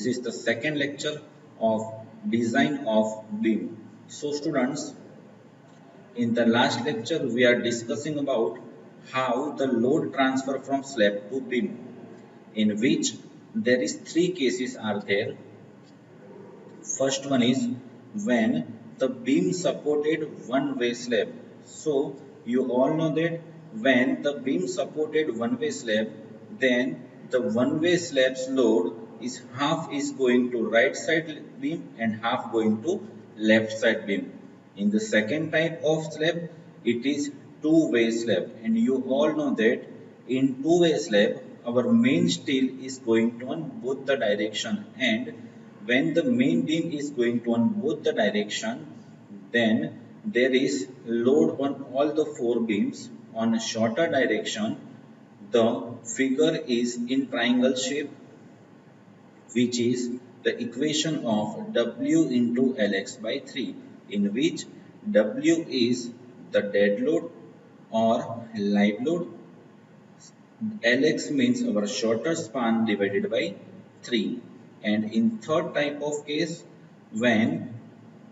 This is the second lecture of design of beam. So students, in the last lecture we are discussing about how the load transfer from slab to beam, in which there is three cases are there. First one is when the beam supported one-way slab. So you all know that when the beam supported one-way slab, then the one-way slab's load is half is going to right side beam and half going to left side beam. In the second type of slab, it is two-way slab, and you all know that in two-way slab, our main steel is going to on both the direction, and when the main beam is going to on both the direction, then there is load on all the four beams. On a shorter direction, the figure is in triangle shape, which is the equation of W into Lx by 3, in which W is the dead load or live load. Lx means our shorter span divided by 3. And in third type of case, when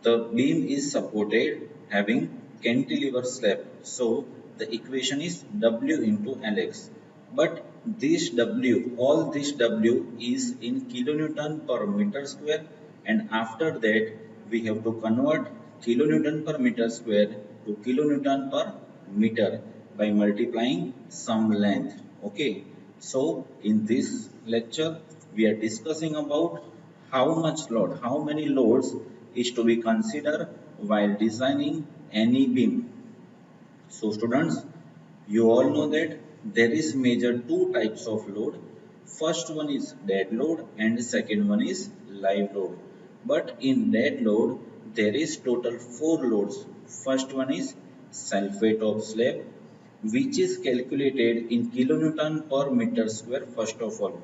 the beam is supported having cantilever slab, so the equation is W into Lx. But this W, all this W is in kilonewton per meter square, and after that we have to convert kilonewton per meter square to kilonewton per meter by multiplying some length. Okay, so in this lecture we are discussing about how much load, how many loads is to be considered while designing any beam. So students, you all know that there is major two types of load. First one is dead load and second one is live load. But in dead load, there is total four loads. First one is sulfate of slab, which is calculated in kilonewton per meter square first of all.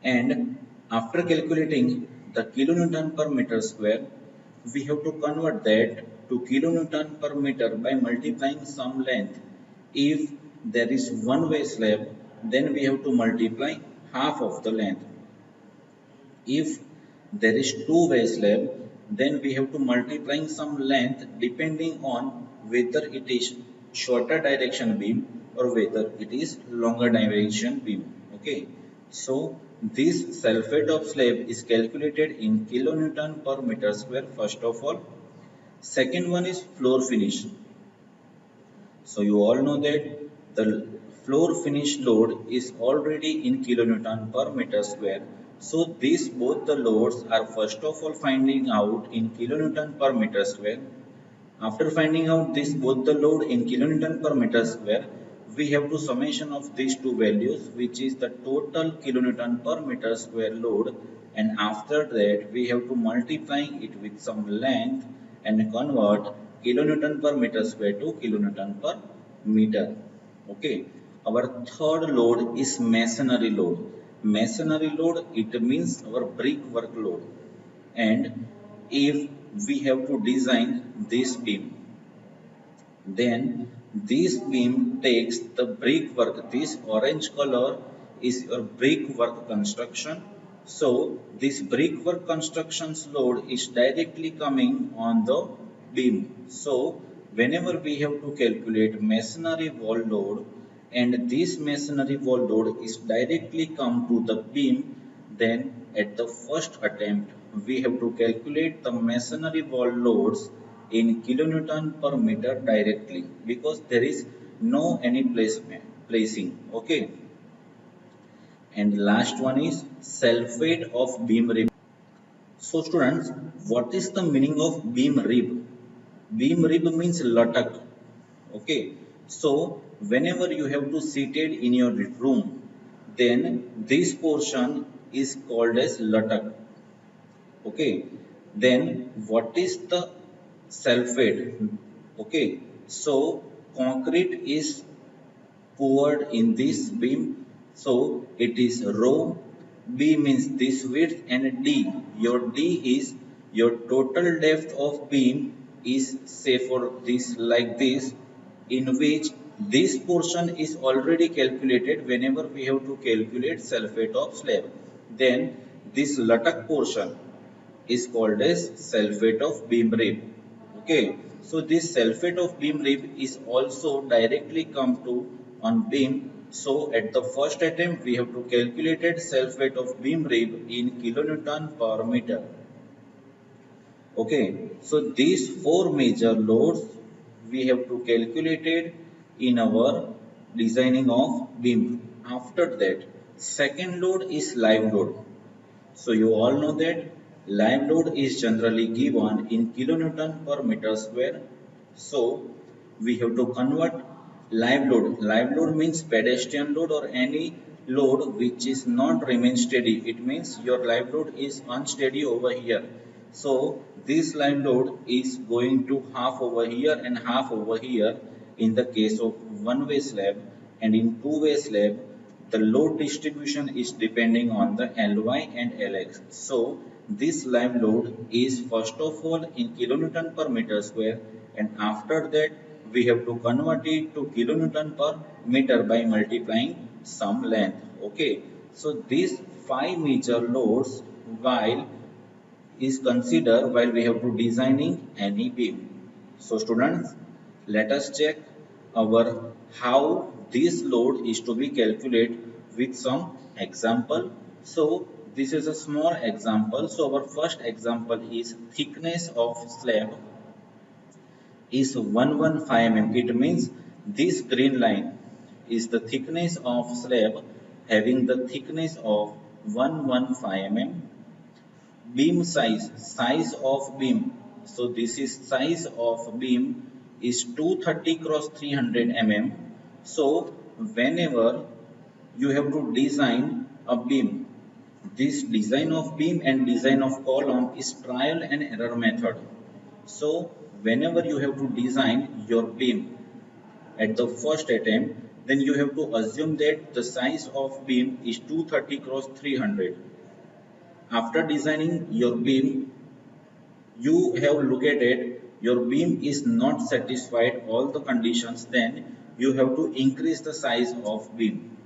And after calculating the kilonewton per meter square, we have to convert that to kilonewton per meter by multiplying some length. If there is one way slab, then we have to multiply half of the length. If there is two-way slab, then we have to multiply some length depending on whether it is shorter direction beam or whether it is longer direction beam. Okay, so this sulfate of slab is calculated in kilonewton per meter square first of all. Second one is floor finish. So you all know that the floor finish load is already in kilonewton per meter square. So these both the loads are first of all finding out in kilonewton per meter square. After finding out this both the load in kilonewton per meter square, we have to summation of these two values, which is the total kilonewton per meter square load, and after that we have to multiply it with some length and convert kilonewton per meter square to kilonewton per meter. Okay. Our third load is masonry load. Masonry load, it means our brickwork load. And if we have to design this beam, then this beam takes the brickwork. This orange color is your brickwork construction. So this brickwork construction's load is directly coming on the beam. So whenever we have to calculate masonry wall load, and this masonry wall load is directly come to the beam, then at the first attempt we have to calculate the masonry wall loads in kilonewton per meter directly, because there is no any placing. Okay, and last one is sulfate of beam rib. So students, what is the meaning of beam rib? Beam rib means latak. Okay, so whenever you have to seated in your room, then this portion is called as latak. Okay, then what is the sulfate? Okay, so concrete is poured in this beam, so it is row. B means this width, and D, your D is your total depth of beam is, say for this like this, in which this portion is already calculated whenever we have to calculate sulfate of slab. Then this latex portion is called as sulfate of beam rib. Okay, so this sulfate of beam rib is also directly come to on beam. So at the first attempt we have to calculate sulfate of beam rib in kilonewton per meter. Okay, so these four major loads we have to calculate it in our designing of beam. After that, second load is live load. So you all know that live load is generally given in kilonewton per meter square. So we have to convert live load. Live load means pedestrian load or any load which is not remain steady. It means your live load is unsteady over here. So this live load is going to half over here and half over here in the case of one-way slab, and in two-way slab the load distribution is depending on the Ly and Lx. So this live load is first of all in kilonewton per meter square, and after that we have to convert it to kilonewton per meter by multiplying some length. Okay, so these five major loads while is considered while we have to designing any beam. So students, let us check our how this load is to be calculated with some example. So this is a small example. So our first example is thickness of slab is 115 mm. It means this green line is the thickness of slab having the thickness of 115 mm. Beam size of beam. So this is size of beam is 230 cross 300 mm. So whenever you have to design a beam, this design of beam and design of column is trial and error method. So whenever you have to design your beam at the first attempt, then you have to assume that the size of beam is 230 cross 300. After designing your beam, you have looked at it, your beam is not satisfied all the conditions, then you have to increase the size of beam.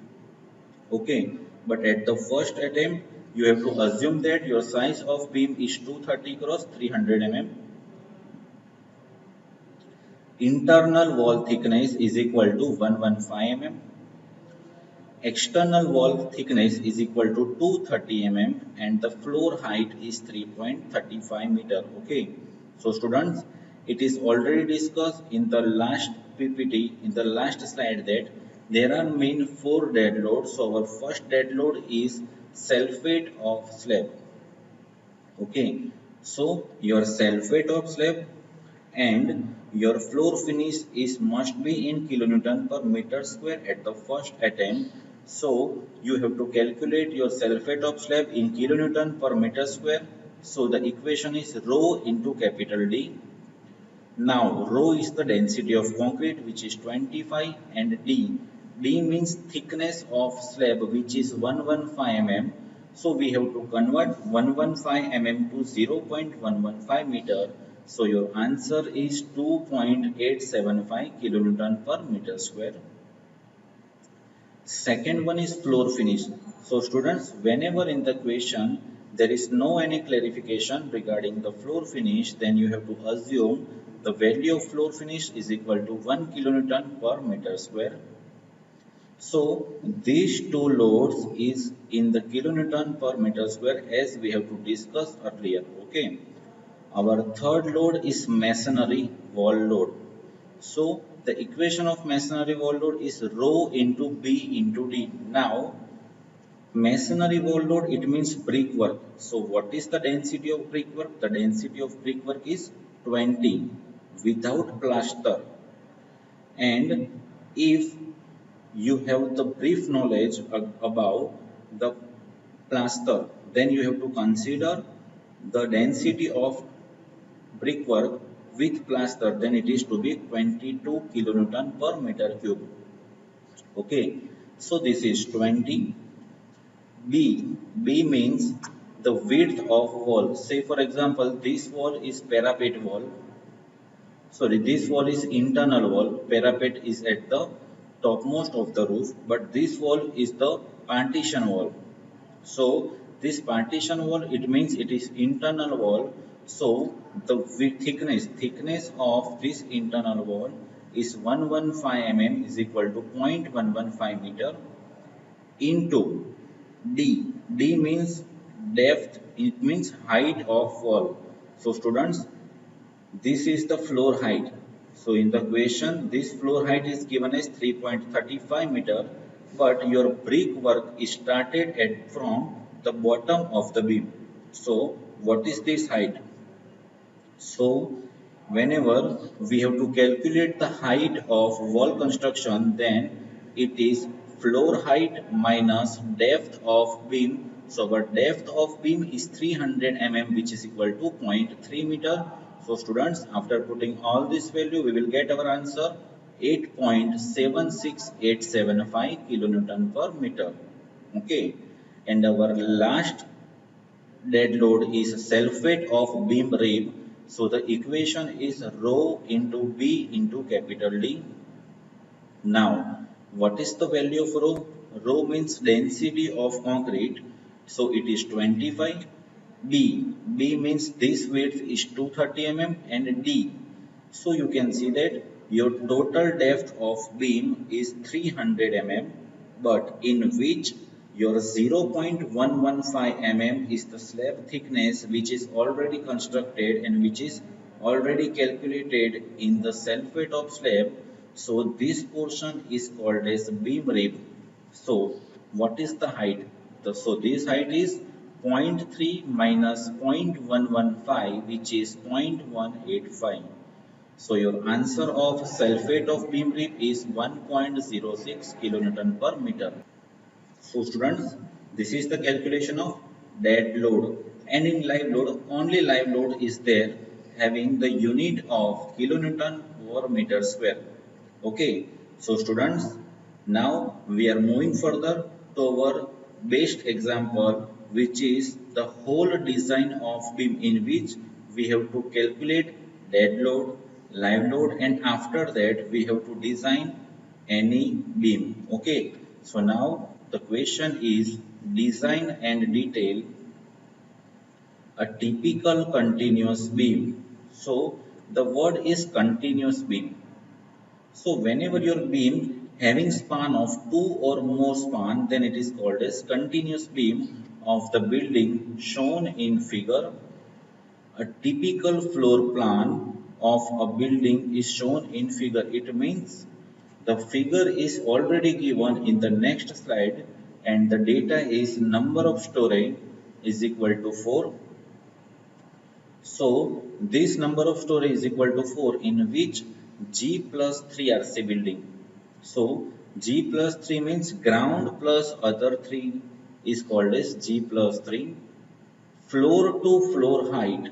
Okay, but at the first attempt, you have to assume that your size of beam is 230 cross 300 mm. Internal wall thickness is equal to 115 mm. External wall thickness is equal to 230 mm and the floor height is 3.35 meter. Okay, so students, it is already discussed in the last PPT, in the last slide, that there are main four dead loads. So our first dead load is sulfate of slab. Okay, so your sulfate of slab and your floor finish is must be in kilonewton per meter square at the first attempt. So you have to calculate your sulfate of slab in kilonewton per meter square. So the equation is rho into capital D. Now rho is the density of concrete which is 25, and D means thickness of slab which is 115 mm. So we have to convert 115 mm to 0.115 meter. So your answer is 2.875 kilonewton per meter square. Second one is floor finish. So students, whenever in the question there is no any clarification regarding the floor finish, then you have to assume the value of floor finish is equal to 1 kilonewton per meter square. So these two loads is in the kilonewton per meter square as we have to discuss earlier. Okay. Our third load is masonry wall load. So the equation of masonry wall load is rho into B into D. Now masonry wall load, it means brickwork. So what is the density of brickwork? The density of brickwork is 20 without plaster. And if you have the brief knowledge about the plaster, then you have to consider the density of brickwork with plaster, then it is to be 22 kilonewton per meter cube. Okay, so this is 20. B means the width of wall. Say for example, this wall is parapet wall. Sorry, this wall is internal wall. Parapet is at the topmost of the roof, but this wall is the partition wall. So this partition wall, it means it is internal wall. So the thickness of this internal wall is 115 mm is equal to 0.115 meter into D. D means depth, it means height of wall. So students, this is the floor height. So in the question, this floor height is given as 3.35 meter, but your brick work is started at from the bottom of the beam. So what is this height? So whenever we have to calculate the height of wall construction, then it is floor height minus depth of beam. So our depth of beam is 300 mm, which is equal to 0.3 meter. So students, after putting all this value, we will get our answer 8.76875 kilonewton per meter. Okay, and our last dead load is self weight of beam rib. So the equation is rho into B into capital D. Now, what is the value of rho? Rho means density of concrete. So it is 25. B. B means this width is 230 mm and D. So you can see that your total depth of beam is 300 mm, but in which your 0.115 mm is the slab thickness which is already constructed and which is already calculated in the self weight of slab. So this portion is called as beam rib. So what is the height? So this height is 0.3 minus 0.115, which is 0.185. So your answer of self weight of beam rib is 1.06 kilonewton per meter. So students, this is the calculation of dead load, and in live load, only live load is there having the unit of kilonewton per meter square. Okay, so students, now we are moving further to our best example, which is the whole design of beam, in which we have to calculate dead load, live load, and after that we have to design any beam. Okay, so now the question is design and detail a typical continuous beam. So the word is continuous beam. So whenever your beam having span of two or more span, then it is called as continuous beam of the building shown in figure. A typical floor plan of a building is shown in figure. It means the figure is already given in the next slide, and the data is number of story is equal to 4. So this number of story is equal to 4, in which G plus 3 RC building. So G plus 3 means ground plus other 3 is called as G plus 3. Floor to floor height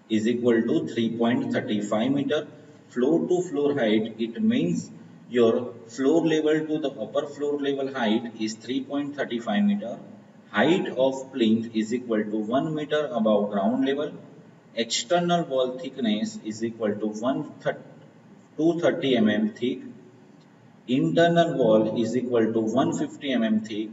is equal to 3.35 meter. Floor to floor height, it means your floor level to the upper floor level height is 3.35 meter. Height of plinth is equal to 1 meter above ground level. External wall thickness is equal to 230 mm thick. Internal wall is equal to 150 mm thick.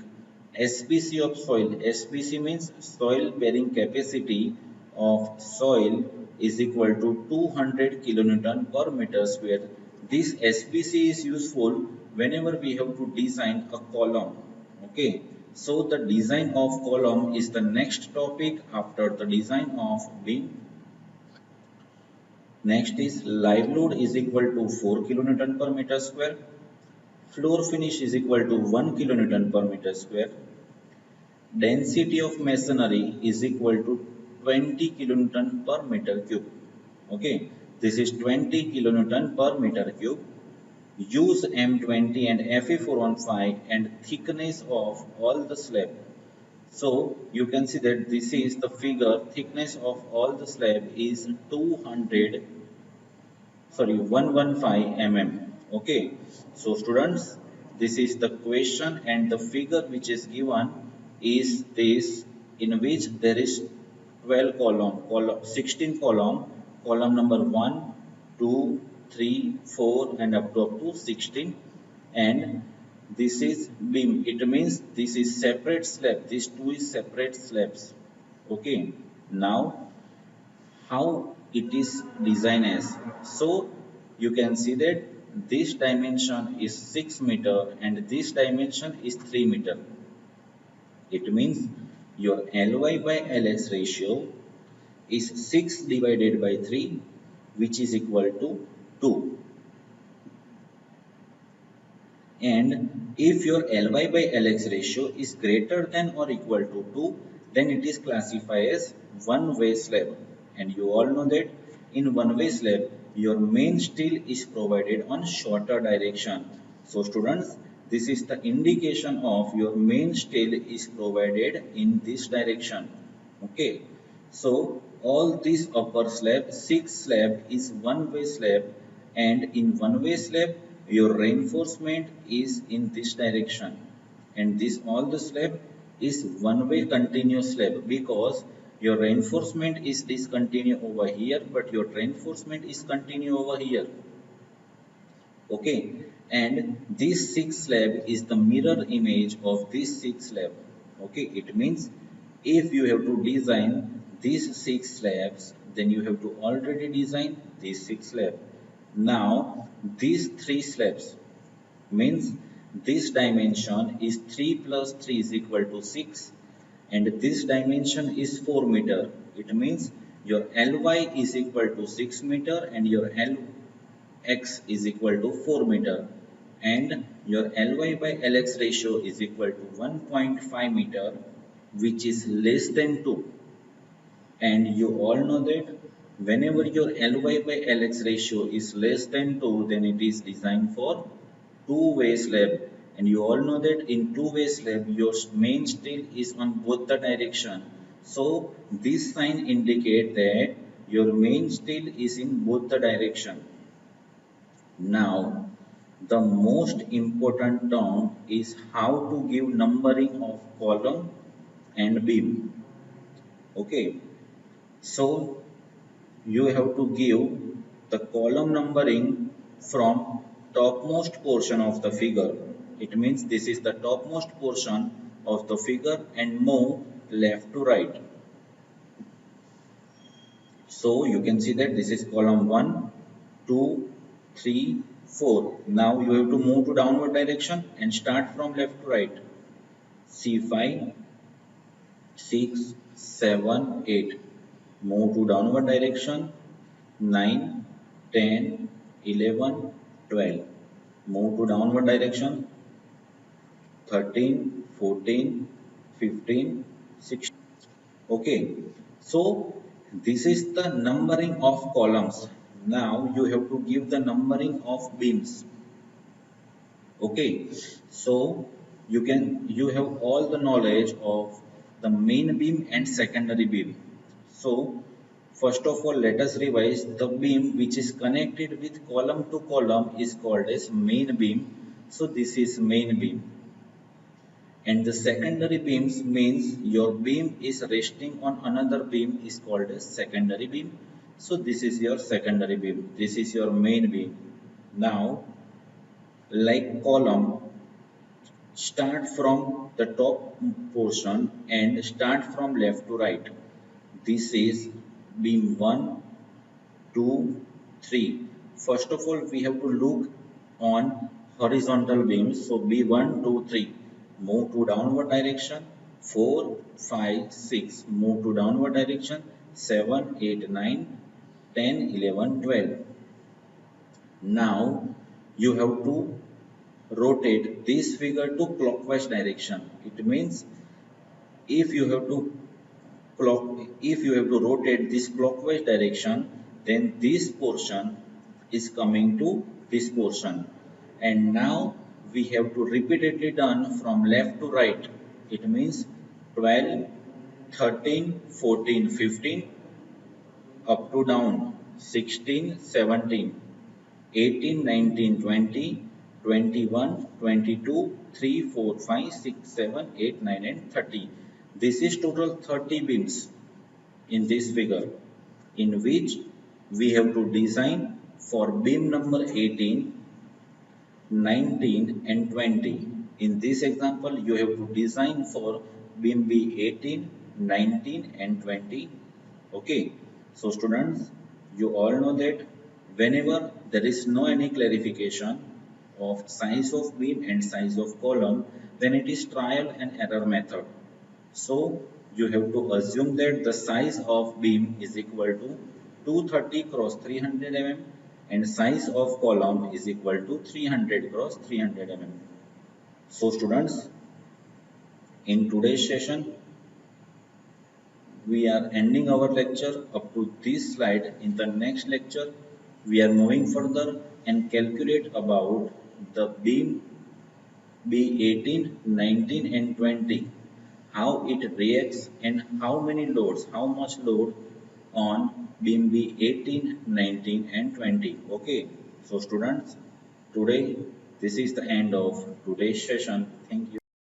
SBC of soil, SBC means soil bearing capacity of soil, is equal to 200 kilonewton per meter square. This SBC is useful whenever we have to design a column. Okay, so the design of column is the next topic after the design of beam. Next is live load is equal to 4 kilonewton per meter square. Floor finish is equal to 1 kilonewton per meter square. Density of masonry is equal to 20 kilonewton per meter cube. Okay, this is 20 kilonewton per meter cube. Use M20 and Fe415 and thickness of all the slab. So you can see that this is the figure. Thickness of all the slab is 115 mm. Okay, so students, this is the question, and the figure which is given is this, in which there is 12 column 16 column number 1, 2, 3, 4 and up to 16, and This is beam. It means this is separate slab. These two is separate slabs. Okay. Now how it is designed as. So you can see that this dimension is 6 meter and this dimension is 3 meter. It means your Ly by Lx ratio is 6 divided by 3, which is equal to 2. And if your Ly by Lx ratio is greater than or equal to 2, then it is classified as one-way slab. And you all know that in one-way slab, your main steel is provided on shorter direction. So students, this is the indication of your main steel is provided in this direction. Okay. So all this upper slab, 6 slab is one-way slab, and in one-way slab your reinforcement is in this direction, and this all the slab is one-way continuous slab because your reinforcement is discontinuous over here, but your reinforcement is continue over here. Okay, and this 6 slab is the mirror image of this 6 slab. Okay, it means if you have to design these 6 slabs, then you have to already design these 6 slab. Now these 3 slabs means this dimension is 3 plus 3 is equal to 6, and this dimension is 4 meter. It means your Ly is equal to 6 meter and your Lx is equal to 4 meter, and your Ly by Lx ratio is equal to 1.5 meter, which is less than 2. And you all know that whenever your Ly by Lx ratio is less than 2, then it is designed for two-way slab. And you all know that in two-way slab, your main steel is on both the direction. So this sign indicate that your main steel is in both the direction. Now, the most important term is how to give numbering of column and beam. Okay, so you have to give the column numbering from topmost portion of the figure. It means this is the topmost portion of the figure and move left to right. So you can see that this is column 1, 2, 3, 4. Now you have to move to downward direction and start from left to right. C5, 6, 7, 8. Move to downward direction. 9, 10, 11, 12. Move to downward direction. 13, 14, 15, 16. Okay, so this is the numbering of columns. Now you have to give the numbering of beams. Okay, so you have all the knowledge of the main beam and secondary beam. So first of all, let us revise the beam which is connected with column to column is called as main beam. So this is main beam. And the secondary beams means your beam is resting on another beam is called as secondary beam. So this is your secondary beam. This is your main beam. Now, like column, start from the top portion and start from left to right. This is beam 1, 2, 3. First of all, we have to look on horizontal beams. So B1, 2, 3. Move to downward direction. 4, 5, 6. Move to downward direction. 7, 8, 9, 10, 11, 12. Now you have to rotate this figure to clockwise direction. It means if you have to rotate this clockwise direction, then this portion is coming to this portion. And now we have to repeatedly done from left to right. It means 12, 13, 14, 15 up to down 16, 17, 18, 19, 20, 21, 22, 3, 4, 5, 6, 7, 8, 9 and 30. This is total 30 beams in this figure, in which we have to design for beam number 18, 19 and 20. In this example, you have to design for beam B18, 19 and 20. Okay, so students, you all know that whenever there is no any clarification of size of beam and size of column, then it is trial and error method. So you have to assume that the size of beam is equal to 230 cross 300 mm and size of column is equal to 300 cross 300 mm. So students, in today's session, we are ending our lecture up to this slide. In the next lecture, we are moving further and calculate about the beam B18, 19 and 20, how it reacts and how many loads, how much load on beam B18, 19 and 20. Okay, so students, today this is the end of today's session. Thank you.